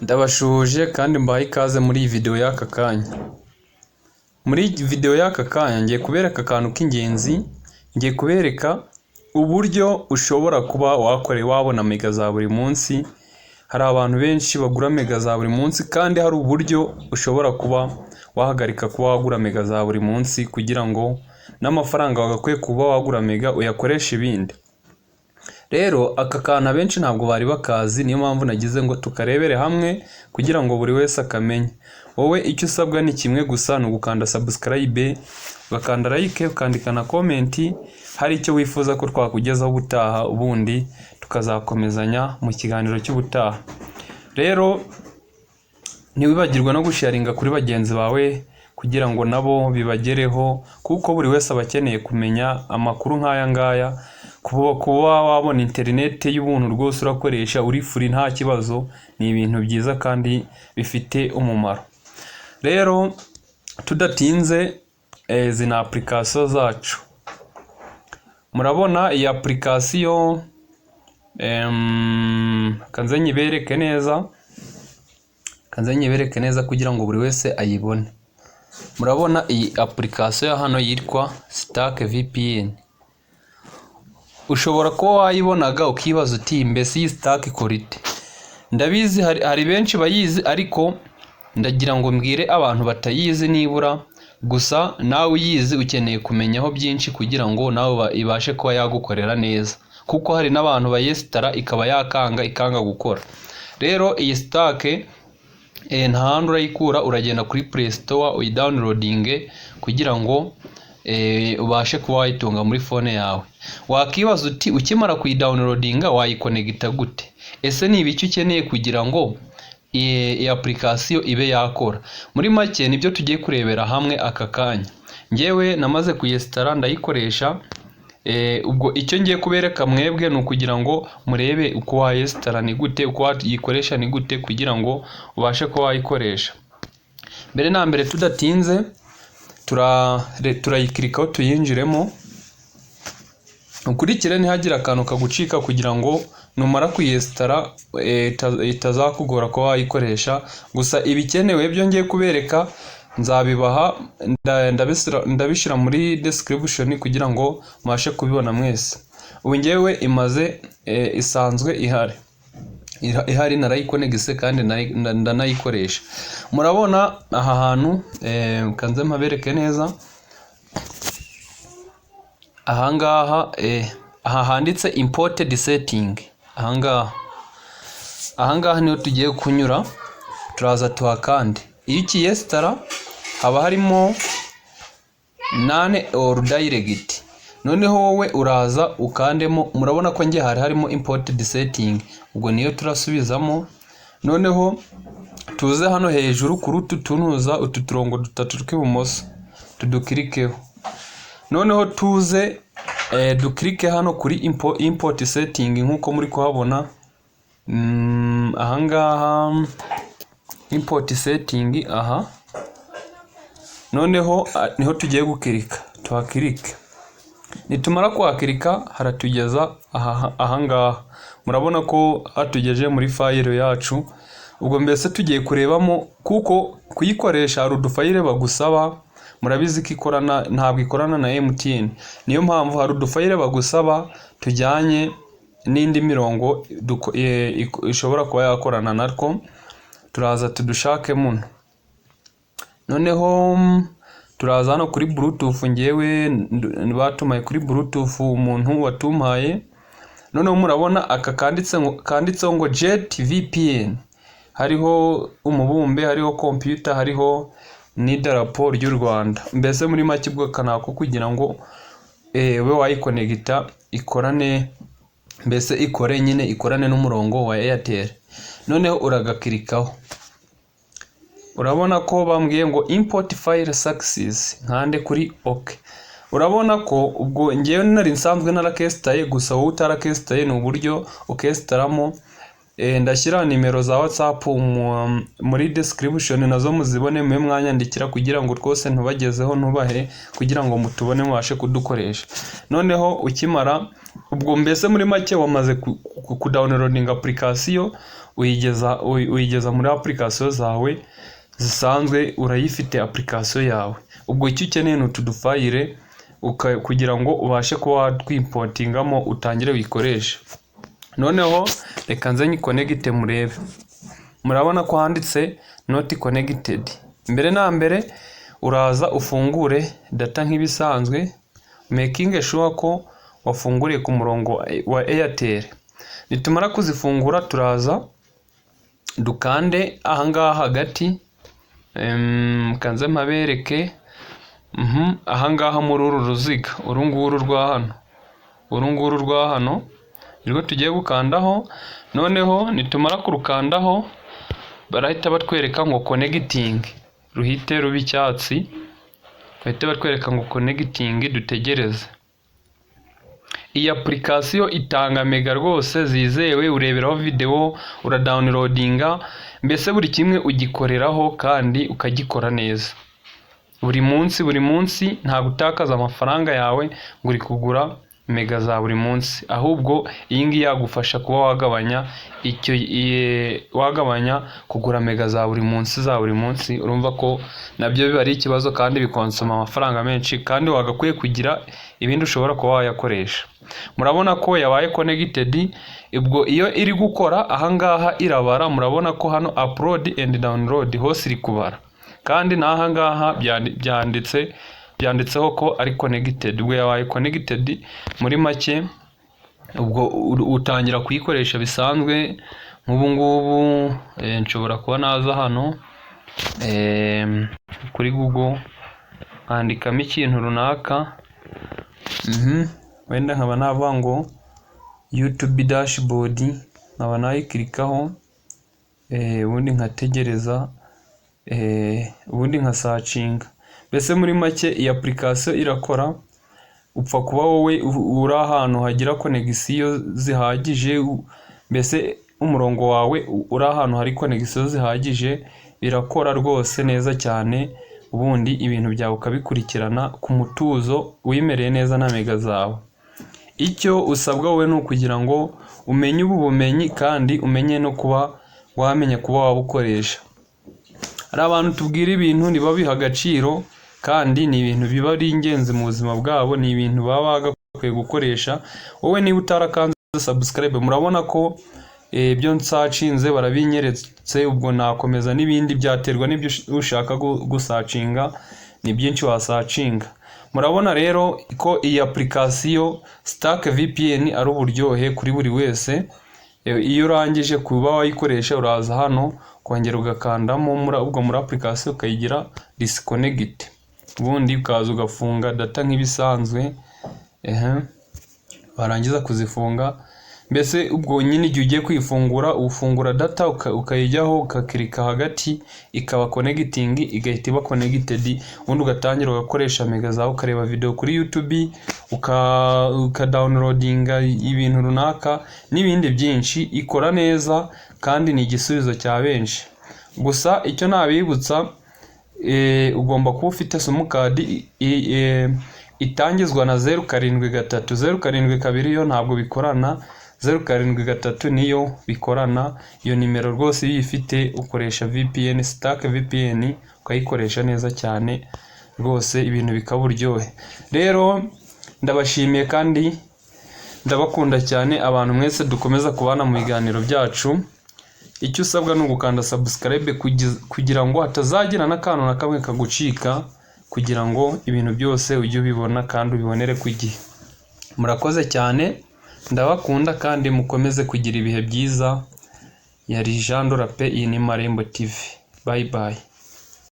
Ndabashuje kandi mbaye ikaze muri iyi video y'aka kanya. Muri video y'aka kanya ngiye kubereka akantu k'ingenzi, ngiye kubereka uburyo ushobora kuba wabona mega za buri munsi. Hari abantu benshi bagura mega za buri munsi kandi hari uburyo ushobora kuba wahagarika kuba wagura mega za buri munsi kugira ngo n'amafaranga wagakwiye kuba wagura mega uyakoresha ibindi. Rero aka kantu abenshi ntabwo bari bakazi, niyo mpamvu nagize ngo tukarebere hamwe kugira ngo buri wese akamenye. Wowe icyo usabwa ni kimwe gusa, ni ugukanda subscribe, ugakanda like, ukandika na comment hari icyo wifuza ko twakugezaho ubutaha, ubundi tukazakomezanya mu kiganiro cy'ubutaha. Rero ntiwibagirwe no gusharinga kuri bagenzi bawe kugira ngo nabo bibagereho, kuko buri wese aba akeneye kumenya amakuru nk'aya ngaya. Kuba wabona internet y'ubuntu rwose urakoresha uri free nta kibazo, ni ibintu byiza kandi bifite umumaro. Rero tudatinze zina application zacu. Murabona iyi application kanze nyibereke neza kugira ngo buri wese ayibone. Murabona iyi application ya hano yitwa Stack VPN. Ushobora kuba wayibonaga ukibaza uti mbese iyi Stack ikora ite? Ndabizi hari benshi bayizi, ariko ndagira ngo mbwire abantu batayizi nibura, gusa nawe uyizi ukeneye kumenyaho byinshi kugira ngo nawe ibashe kuba yagukorera neza, kuko hari n'abantu bayesitara ikaba ikanga gukora. Rero iyi Stack nta handi urayikura, uragenda kuri Play Store uyidownloadinge kugira ngo ubashe kuba wayitunga muri phone yawe. Wakibaza uti ukimara kuyidownloadinga wayikonegita gute? Ese ni ibiki ukeneye kugira ngo iyi application ibe yakora? Muri make nibyo tugiye kurebera hamwe aka kanya. Ngewe namaze kuyesitara ndayikoresha. Ubwo icyo ngiye kubereka mwebwe ni ukugira ngo murebe uko wayesitara ni gute, uko wayikoresha ni gute kugira ngo ubashe kuba wayikoresha. Mbere na mbere tudatinze turayikirikaho tuyinjiremo. Ukurikire ntihagira akantu kagucika kugira ngo numara kuyesitara itazakugora kuba wayikoresha. Gusa ibikenewe byo ngiye kubereka nzabibaha, ndabishyira muri description kugira ngo mubashe kubibona mwese. Ubu ngewe isanzwe ihari narayikonegise kandi ndanayikoresha. Murabona aha hantu kanze mpabereke neza. Ahangaha aha handitse imported setting. Ahangaha niho tugiye kunyura, turaza tuhakande. Iyo ukiyesitara haba harimo none or direct. Noneho wowe uraza ukandemo. Murabona ko nge harimo imported setting, ubwo niyo turasubizamo. Noneho tuze hano hejuru kuri utu turongo dutatu tw'ibumoso tudukirikeho. Noneho tuze dukirike hano kuri import setting nkuko muri kuhabona. Ahangaha import setting aha. Noneho niho tugiye gukirika, tuhakirike. Nitumara kuhakirika haratugeza ahangaha. Murabona ko hatugeje muri file yacu. Ubwo mbese tugiye kurebamo, kuko kuyikoresha hari udufayile bagusaba. Murabizi ko ntabwo ikorana na MTN, niyo mpamvu hari udufayile bagusaba tujyanye n'indi mirongo ishobora kuba yakorana natwo. Turaza tudushake muno. Noneho turaza hano kuri Bluetooth. Ngewe batumaye kuri Bluetooth umuntu watumaye. Noneho murabona aka kanditseho ngo Jet VPN. Hariho umubumbe, hariho computer, hariho n'idarapo ry'u Rwanda. Mbese muri make bwo kanako kugira ngo we wayikonegita ikorane, mbese ikorane n'umurongo wa Airtel. Noneho uragakirikaho. Urabona ko bambwiye ngo import file success, nkande kuri OK. Urabona ko ubwo ngewe nari nsanzwe narakesitaye, gusa wowe utarakesitaye ni uburyo ukesitaramo. Ndashyira nimero za WhatsApp muri description, nazo muzibone mwe mwanyandikira kugira ngo rwose ntubagezeho ntubahe, kugira ngo mutubone mubashe kudukoresha. Noneho ukimara ubwo mbese muri make wamaze kudownloading application, uyigeza muri application zawe zisanzwe, urayifite application yawe. Ubwo icyo ukeneye ni utu dufayile kugira ngo ubashe kuba watwimportingamo utangire wikoreshe. Noneho reka nze nyiconnecte murebe. Murabona ko handitse not connected. Mbere na mbere uraza ufungure data nk'ibisanzwe, making sure ko wafunguriye ku murongo wa Airtel. Nitumara kuzifungura turaza dukande ahangaha hagati, kanze mabereke ahangaha muri uru ruziga, urunguru rwa hano nirwo tugiye gukandaho. Noneho nitumara kurukandaho barahita batwereka ngo connecting, ruhite ruba icyatsi, bahita batwereka ngo connecting, dutegereze. Iyi application itanga mega rwose zizewe, ureberaho video, uradownloadinga, mbese buri kimwe ugikoreraho kandi ukagikora neza. Buri munsi nta gutakaza amafaranga yawe ngo uri kugura mega za buri munsi, ahubwo iyi ngiyi yagufasha kuba wagabanya kugura mega za buri munsi. Urumva ko nabyo biba ari ikibazo kandi bikonsoma amafaranga menshi, kandi wagakwiye kugira ibindi ushobora kuba wayakoresha. Murabona ko yabaye connected. Ubwo iyo iri gukora ahangaha irabara, murabona ko hano upload and download hose iri kubara, kandi n'ahangaha byanditseho ko ari connected. Ubwo yabaye connected muri make, ubwo utangira kuyikoresha bisanzwe. Nk'ubu ngubu nshobora kuba naza hano kuri Google andikamo ikintu runaka, wenda nkaba navuga ngo YouTube dashboard, nkaba nayikirikaho, ubundi nkategereza, ubundi nka searchinga. Mbese muri make iyi application irakora, upfa kuba wowe uri ahantu hagira connection zihagije, mbese umurongo wawe uri ahantu hari connection zihagije, birakora rwose neza cyane. Ubundi ibintu byawe ukabikurikirana ku mutuzo, wimereye neza na mega zawe. Icyo usabwa wowe ni ukugira ngo umenye ubu bumenyi, kandi umenye no kuba wamenya kuba wabukoresha. Hari abantu tubwira ibintu ntibabiha agaciro, kandi ni ibintu biba ari ingenzi mu buzima bwabo, ni ibintu baba bagakwiye gukoresha. Wowe niba utarakanze subscribe, murabona ko ibyo nsacinze barabinyeretse. Ubwo nakomeza n'ibindi, byaterwa n'ibyo ushaka gusacinga, ni byinshi wasacinga. Murabona rero ko iyi application Stack VPN ari uburyohe kuri buri wese. Iyo urangije kuba wayikoresha uraza hano kongera ugakandamo ubwo muri application ukayigira disconnect, ubundi ukaza ugafunga data nk'ibisanzwe. Warangiza kuzifunga, mbese ubwo nyine igihe ugiye kwifungura ufungura data ukayijyaho, ukakirika hagati ikaba connecting, igahita iba connected. Ubundi ugatangira ugakoresha mega zawe, ukareba video kuri YouTube, ukadownloadinga ibintu runaka n'ibindi byinshi. Ikora neza kandi ni igisubizo cya benshi. Gusa icyo nabibutsa, ugomba kuba ufite simukadi itangizwa na 073. 072 yo ntabwo bikorana, 073 niyo bikorana. Iyo nimero rwose iyo ifite ukoresha VPN, Stack VPN, ukayikoresha neza cyane rwose, ibintu bikaba buryohe. Rero ndabashimiye kandi ndabakunda cyane abantu mwese dukomeza kubana mu biganiro byacu. Icyo usabwa ni ugukanda subscribe kugira ngo hatazagira n'akantu na kamwe kagucika, kugira ngo ibintu byose ujye ubibona kandi ubibonere ku gihe. Murakoze cyane, ndabakunda kandi mukomeze kugira ibihe byiza. Yari Jean Dorape, iyi ni Marembo TV. Bye bye.